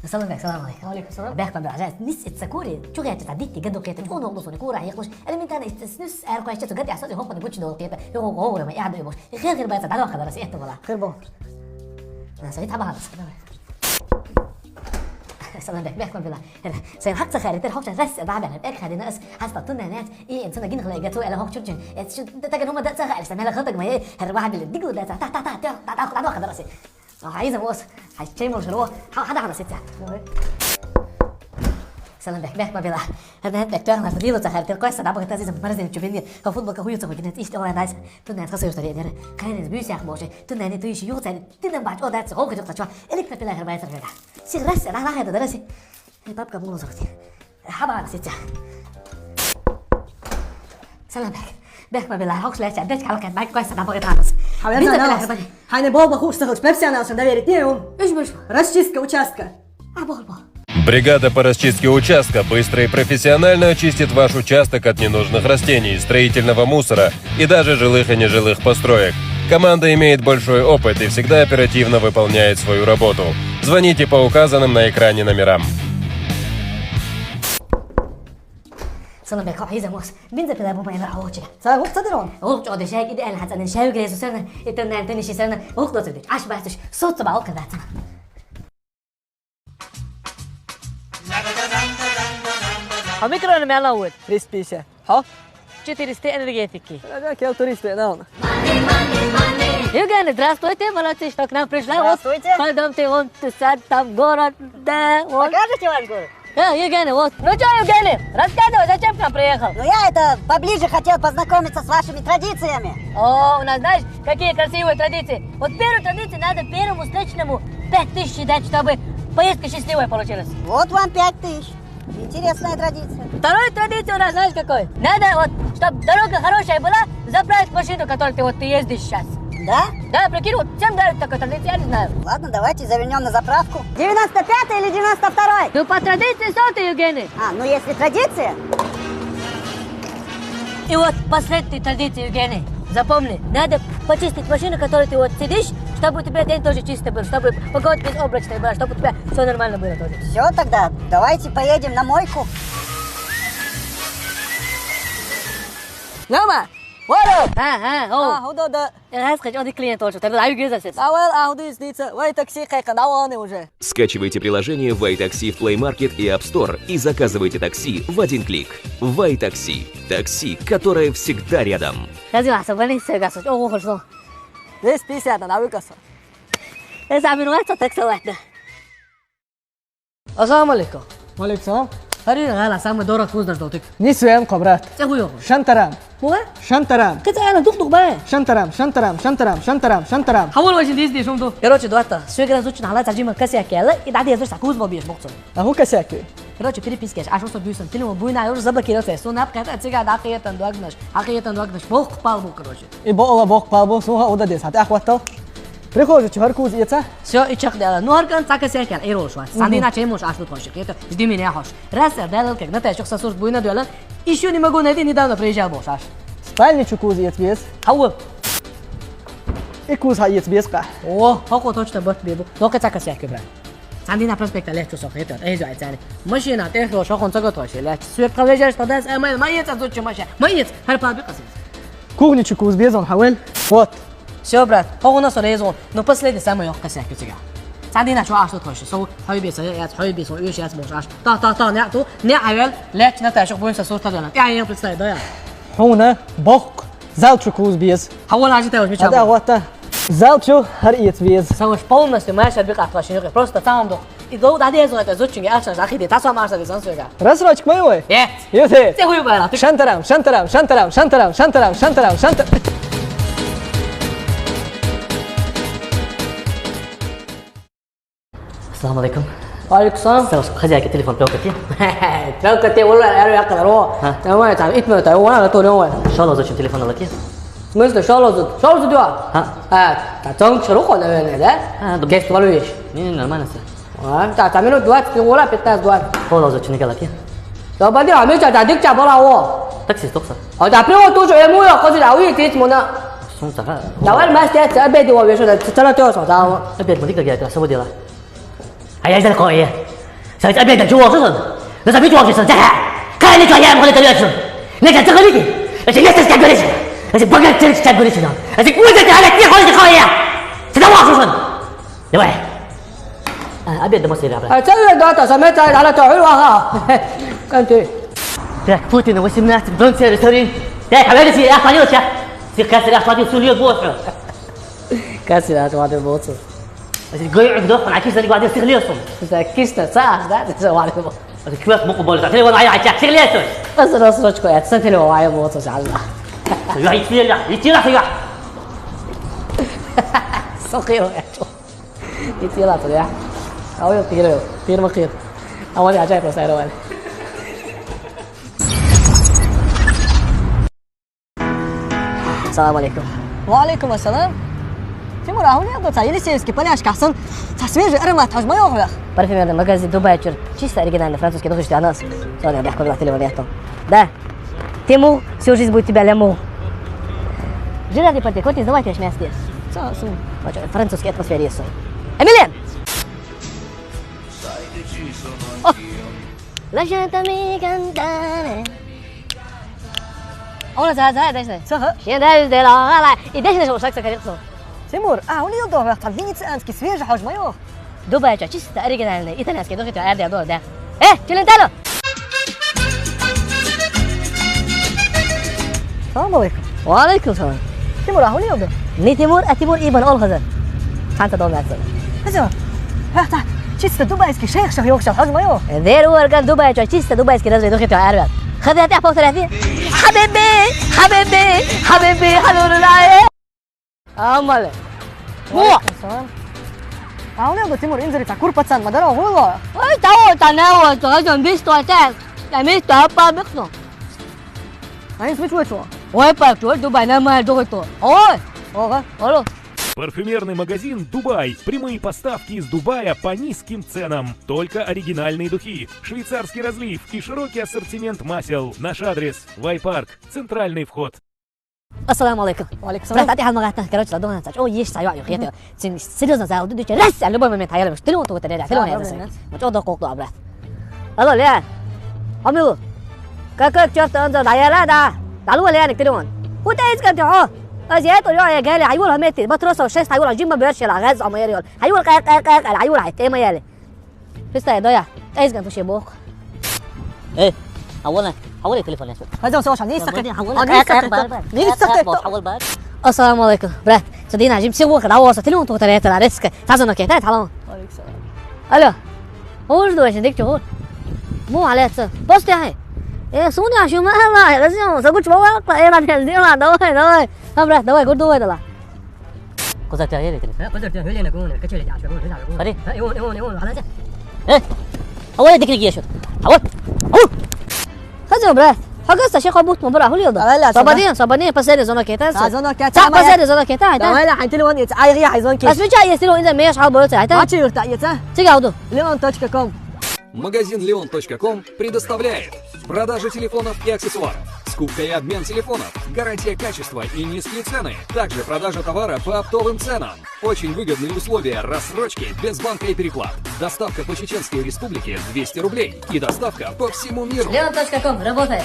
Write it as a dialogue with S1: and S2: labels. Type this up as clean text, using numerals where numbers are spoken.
S1: السلام عليكم.
S2: وعليكم السلام.
S1: Bergman Brajas, nis etsakuri, čugajače ta ditti gado kete, on ogdo ni kura heklos, elementana snus är ko etsatu gadi asadi hoppa ni butch do kete, yo go ma yaadu yobos. غير بقى تعالوا خلاص راسي احتمال.
S2: خير بون.
S1: انا سويت حبه هذا. السلام عليكم. Bergman Brajas. Sen hakta khari ter hokta ras بعد ek khadi nas hasta tunna nat insana gin khla gato ala hok churjin. تاجن هم ده سهل استعمل خطك ما هي الواحد اللي ديجو ده تعال خد راسي. عايزه موس هيشتري مشروع حدا على 6 ساعات. سلام بك ما بيلا هذا دكتور ما فضيله تخيل كويس انا بغيت ازيد مرزين تشوفيني فوتبول كهوي تصور جنت ايش اول ناس تنا تصير طريق ده كان بيس يا موشه تنا ني تويش يو تاني تنا بعد او ده هو كده تشوا الك في الاخر ما يصير سي راس انا هذا درسي باب كابون صوتي حبا على 6 سلام بك ما بيلا هوكس لا عدتك على كان معك كويس انا بغيت اعرف
S2: حبيبنا حين بابا خوش اشتغل بيبسي انا عشان доверить يوم
S1: ايش
S2: расчистка участка.
S3: Бригада по расчистке участка быстро и профессионально очистит ваш участок от ненужных растений, строительного мусора и даже жилых и нежилых построек. Команда имеет большой опыт и всегда оперативно выполняет свою работу. Звоните по указанным на экране номерам.
S1: سلام بك عايزه موس بنزل كده بابا يلا هوتش
S2: صار وقت صدرون.
S1: هوتش قد شاي كده انا حتى شاي كده سنه تاني شي سنه وقت صدق عش بحثش صوت تبع وقت ذات
S4: Har mikroen mellanord?
S2: Frispise. Ha?
S4: Четыреста энергетики.
S2: Ja, jag turistar innan.
S4: Евгений, здравствуйте, молодцы, что к нам пришла.
S2: Здравствуйте.
S4: Вот, пойдемте вон туда, там город, да, вот.
S2: Покажете ваш город?
S4: Евгений, вот. Ну что, Евгений, рассказывай, зачем к нам приехал?
S5: Ну я это поближе хотел познакомиться с вашими традициями.
S4: О, у нас знаешь, какие красивые традиции. Вот первую традицию надо первому встречному 5000 дать, чтобы поездка счастливая получилась.
S5: Вот вам 5000. Интересная традиция.
S4: Вторая традиция у нас, знаешь, какой? Надо вот, чтобы дорога хорошая была, заправить машину, которой ты ездишь сейчас.
S5: Да?
S4: Да, прикинь, вот всем дают такую традицию, я не знаю.
S5: Ладно, давайте завернем на заправку. 95-й или 92-й?
S4: Ну, по традиции 100-й, Евгений.
S5: Ну если традиция.
S4: И вот последняя традиция, Евгений. Запомни, надо почистить машину, которой ты вот сидишь, чтобы у тебя день тоже чистый был, чтобы погода безоблачная была, чтобы у тебя все нормально было тоже.
S5: Все тогда, давайте поедем на мойку.
S2: Lama. Walo.
S4: О. Я хочу один клиент тоже, тогда дай грязь.
S2: Вай такси хайканаваны уже.
S6: Скачивайте приложение Вайтакси в Play Market и App Store и заказывайте такси в один клик. Вайтакси. Такси, которое всегда рядом.
S4: Скажи, а собрались все гасу? О, хорошо.
S2: 250 на выкаса.
S4: Я сам виноват, что так салатно.
S2: Ассаламу алейкум.
S1: وعليكم السلام. فريق غلا سامي دورك فوز دردوتك.
S2: نسوان قبرات.
S1: تقول
S2: شنترام.
S1: هو؟
S2: شنترام.
S1: كنت انا دق بقى.
S2: شنترام.
S1: حول وجه دي شومتو. Короче, дуата, свегра зучи на лаца джима кася кела и дади языш такуз бобиеш бокцо.
S2: Аху косяки.
S1: Короче, перепискаш, а что бьюсом, ты ему буйна, я уже заблокировал, что напкат, а тебя дакиетан дуагнаш, бог палбу, короче.
S2: И бола бог палбу, слуха удадес, а ты ахватал? Приходишь, чухаркуз яйца?
S1: Все, и чак дела. Ну, аркан така сякел, и рош вас. Санди иначе можешь аж тут хочешь, это жди меня хош. Раз я дал, как на тащих сосуд буйна дуэла, еще не могу найти, недавно приезжал бош аж.
S2: Спальничу куз яйц.
S1: Хау.
S2: И куз яйц беска.
S1: О, хако точно бот бебу. Ну, как така сякел, брат. عندنا بروسبكت عليه شو صحيته اي زعل ثاني ماشي انا تاخذ شو خون سقط وش لا سوق قبل قداس ما يتزوج ماشي ما يت هربا بقص
S2: Кухничу куз безон хавел. Вот.
S1: Все, брат, هو نص ريزون но последний самый يوقع ساكت سجع عندنا شو عشرة توش سو حبيبي سيات حبيبي سو ايش اسمه عش تا نعتو نعمل لا نتاشق بوين سو تدلنا يعني يوم تساي ضيع
S2: هنا بوق زالتشو كوز بيز.
S1: حول عاجي تاوش مش
S2: هذا وقته. زالتشو هريت بيز.
S1: سوش полностью ماشي بقى فاشين просто там дох и до да дезо это зучинги ашна захиди тасо марса без ансуга
S2: Разрочек моего.
S1: Нет.
S2: Юте.
S1: Ты хуй бара.
S2: Шантарам.
S1: السلام عليكم.
S2: وعليكم السلام.
S1: سوش خذيك تليفون بلوكتي
S2: بلوكتي والله يا يقدر هو. تمام تعال اتمنى تعال وانا طول يوم.
S1: ان شاء الله زوجين تليفون لك
S2: В смысле, шалозу дела? Тацонг широко, наверное, да? Кеш твалуешь?
S1: Не, нормально все.
S2: Так, минут 20, вола 15-20.
S1: Холо зачем не галаки?
S2: Да, поди, а мы сейчас дик чапала о.
S1: Такси стокса.
S2: А да, прямо тоже ему я хочу да уйти мона.
S1: Сумка.
S2: Давай масте обед его вешать, ты что-то
S1: Обед мы дик я, что делать? А я издал кое.
S2: 想这边的就我是那咱们就往是再看你专业我的这是那个这个你而且也是干过的事而且不干真是干过的事呢而且我这家来最好的行业现在王叔叔对吧أبيض مصير يا أبيض. أتجد أنت سمعت على تعلوها. كنت. ده بوتين وسمنات بدون سيرين. ده حبيبي سي أخواني وش؟ سي كاسر أخواني سوليو بوتر. كاسر أخواني بوتر. بس الجوي عقده أنا كيس اللي قاعد يستغليهم. بس كيسنا ساعة ده تسوي بس كيف مقبول تقولي وانا عايز تستغليهم. بس أنا صرت كويس سنتين وعايز بوتر شعلا. يروح يطير يطير. صغير يا شو. يطير يطير. أو يطير طير مقير أولي عجائب وسائل أولي السلام عليكم
S5: وعليكم السلام. Timur, a on je do Jelisejevski paljačka sam sa svježe aromat hažmajovih.
S1: Parfümerde magazin Dubaj чисто оригинальный французский духи для нас. Сегодня я бяхку на телефоне. Да. Тимур, всю жизнь будет тебя ляму. Жира ты парти, хоть издавайте шмясти. Французский атмосфере есть. Эмилиан! Lasciatemi cantare. Ona za deze.现在是了，来，一点是我saksa конечно.
S5: Timur, a on je do Венецианский свежий hažmajov.
S1: Дубай чисто оригинальный итальянский духи для Эрдиадор, да. Челентано.
S5: Salam alaikum.
S1: وعليكم السلام.
S5: Timur, a on je do?
S1: Ni Timur, a Timur ibn Olghazan. Hanta dom versin.
S5: Hadi. Hata. Чисто дубайский шейх شهيوخ hažmajov.
S1: There were كان دبي чисто دبيسكي رزق دخلت على أربعة. خذها تعرف 30. حبيبي حبيبي حبيبي حلول العين. أمال. مو.
S5: A on je do Timur inzeri ta kurpacan madara hulo.
S1: أي تعال تناول تغزل بيستو أتاك. تعمل تابا بيخنو.
S5: Они свечу.
S1: وين بقول دبي نما دخلتو. أوه.
S5: Ого.
S1: ألو.
S7: Парфюмерный магазин «Дубай». Прямые поставки из Дубая по низким ценам. Только оригинальные духи, швейцарский разлив и широкий ассортимент масел. Наш адрес – Вайпарк, центральный вход.
S1: السلام عليكم.
S5: وعليكم السلام.
S1: تعطي حال مغاتنا كروت لا دونا تاج او يش سايو يو خيته سيريوس زاو دو دو رس على بما من تايل مش تلو تو تريد تلو هذا ما تو دو كوك دو ابرات الو لا اميو كاكا شفت انت دايلا دا دالو لا انك تلون وتايز كنت هو ازيات يا قال عيول متي بتروس وشيس عيول جيم بيرش الغاز او ميريول عيول قاق عيول حتى ما يالي فيستا ضيع ايز كنت شي بوك ايه اولا حولي تليفون يا
S5: هذا سوى شان نيسك
S1: السلام عليكم برات صدقني عجيب سوى كده هو تليفون تو ثلاثه على ريسك تعزنا كده تعالوا الو هو ايش دوش عندك شهور مو على بس يا هي ايه سوني عشان ما هلا لازم سقوش بابا ايه راح تنزل لا دواي برات دواي قول دواي دلا cosa ti hai detto cosa ti hai detto che c'è già اري ايوه خلاص ايه اول اديك نجي شوت اول هذا برات حاجه شيخ ابوت مبرا هو يلا صبادين باسيري زونا كيتا
S5: زونا كيتا
S1: صح باسيري زونا كيتا
S5: لا حيتلون يتعايغي حيزون كيتا
S1: بس مش يستلو اذا مش حاول بروت
S5: ما تشير تايتا
S1: تيجاودو
S5: leon.com.
S8: Магазин Leon.com предоставляет продажу телефонов и аксессуаров, скупка и обмен телефонов, гарантия качества и низкие цены, также продажа товара по оптовым ценам, очень выгодные условия рассрочки без банка и переплат, доставка по Чеченской Республике 200 рублей и доставка по всему миру.
S1: leon.com работает.